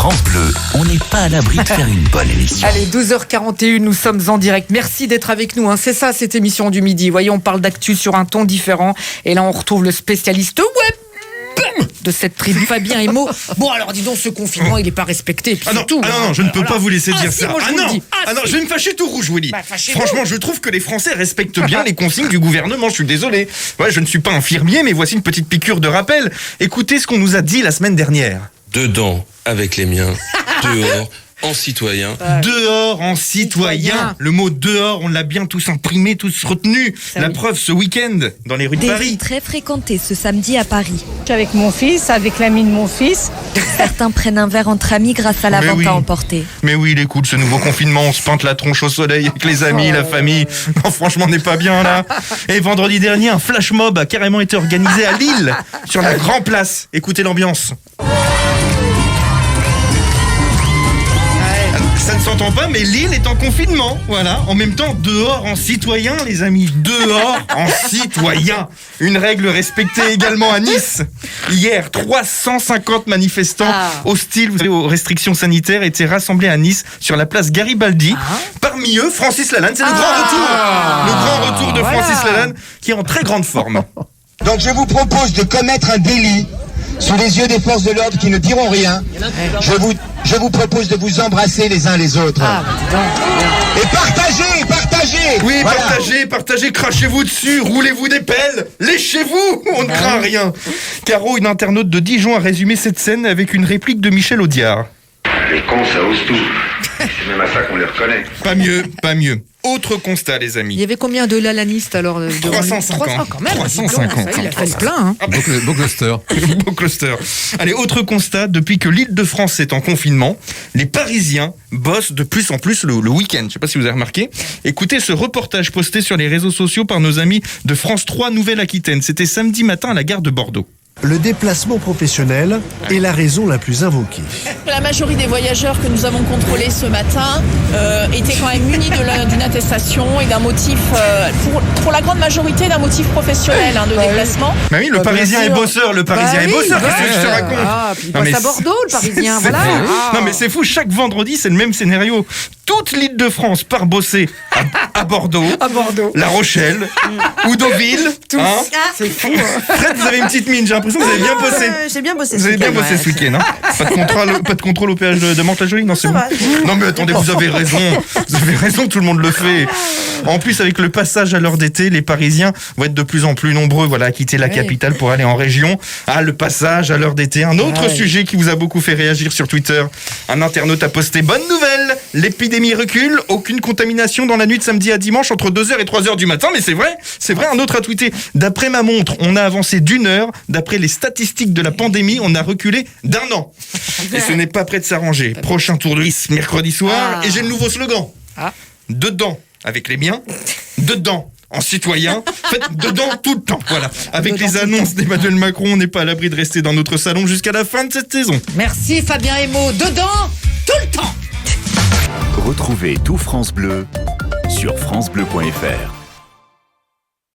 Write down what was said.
France Bleu, on n'est pas à l'abri de faire une bonne émission. Allez, 12h41, nous sommes en direct. Merci d'être avec nous. C'est ça, cette émission du midi. Voyez, on parle d'actu sur un ton différent. Et là, on retrouve le spécialiste web de cette tribu, Fabien Emo. Bon, alors, dis donc, ce confinement, il n'est pas respecté. Non, je ne peux pas vous laisser dire ça. Je vais me fâcher tout rouge, Willy. Franchement, je trouve que les Français respectent bien les consignes du gouvernement. Je suis désolé. Ouais, je ne suis pas infirmier, mais voici une petite piqûre de rappel. Écoutez ce qu'on nous a dit la semaine dernière. Dedans, avec les miens. Dehors, en citoyen. Dehors en citoyen. Le mot dehors, on l'a bien tous imprimé, tous retenu. La preuve, ce week-end, dans les rues de Des Paris. rues très fréquentées ce samedi à Paris. Je suis avec mon fils, avec l'ami de mon fils. Certains prennent un verre entre amis grâce à la Mais vente oui. à emporter. Mais oui, il est cool, ce nouveau confinement, on se peinte la tronche au soleil avec les amis, la famille. Non, franchement, on n'est pas bien là. Et vendredi dernier, un flash mob a carrément été organisé à Lille, sur la Grand Place. Écoutez l'ambiance. Ça ne s'entend pas, mais Lille est en confinement. Voilà. En même temps, dehors en citoyen, les amis. Dehors en citoyen. Une règle respectée également à Nice. Hier, 350 manifestants hostiles aux restrictions sanitaires étaient rassemblés à Nice sur la place Garibaldi. Parmi eux, Francis Lalanne. C'est le grand retour. Le grand retour de Francis Lalanne, qui est en très grande forme. Donc je vous propose de commettre un délit sous les yeux des forces de l'ordre qui ne diront rien. Je vous propose de vous embrasser les uns les autres. Et partagez. Oui, Voilà. partagez, crachez-vous dessus, roulez-vous des pelles, léchez-vous, on ne craint rien. Caro, une internaute de Dijon, a résumé cette scène avec une réplique de Michel Audiard. Les cons, ça ose tout. C'est même à ça qu'on les reconnaît. Pas mieux. Autre constat, les Il amis. y avait combien de lalanistes alors 350. quand même. 350. Il a fait le plein. Hein. Beau cluster. Beau cluster. Allez, autre constat, depuis que l'Île-de-France est en confinement, les Parisiens bossent de plus en plus le week-end. Je ne sais pas si vous avez remarqué. Écoutez ce reportage posté sur les réseaux sociaux par nos amis de France 3 Nouvelle-Aquitaine. C'était samedi matin à la gare de Bordeaux. Le déplacement professionnel est la raison la plus invoquée. La majorité des voyageurs que nous avons contrôlés ce matin étaient quand même munis d'une attestation et d'un motif, pour la grande majorité, d'un motif professionnel de déplacement. Bah oui, le Parisien est bosseur, qu'est-ce que je te raconte? Puis il passe à Bordeaux, le Parisien, voilà. Non mais c'est fou, chaque vendredi c'est le même scénario. Toute l'Île-de-France part bosser à Bordeaux, La Rochelle, ou Deauville. Tous. C'est fou. Fred, vous avez une petite mine, j'ai l'impression que vous avez bien bossé. J'ai bien bossé. Vous avez bien bossé ce week-end, hein? Pas de contrôle au péage de Mantes-la-Jolie, non, c'est bon. Non mais attendez, vous avez raison, tout le monde le fait. En plus, avec le passage à l'heure d'été, les Parisiens vont être de plus en plus nombreux, à quitter la capitale pour aller en région. Le passage à l'heure d'été, un autre sujet qui vous a beaucoup fait réagir sur Twitter. Un internaute a posté: bonne nouvelle, l'épidémie recule, aucune contamination dans la nuit de samedi à dimanche entre 2h et 3h du matin. Mais c'est vrai, un autre a tweeté: d'après ma montre, on a avancé d'1 heure, d'après les statistiques de la pandémie, on a reculé d'1 an. Et ce n'est pas prêt de s'arranger. Prochain tour de liste mercredi soir, et j'ai le nouveau slogan. Dedans avec les miens, dedans en citoyen, faites dedans tout le temps. Voilà. Avec les annonces d'Emmanuel Macron, on n'est pas à l'abri de rester dans notre salon jusqu'à la fin de cette saison. Merci Fabien Emo. Dedans, tout le temps. Retrouvez tout France Bleu sur francebleu.fr.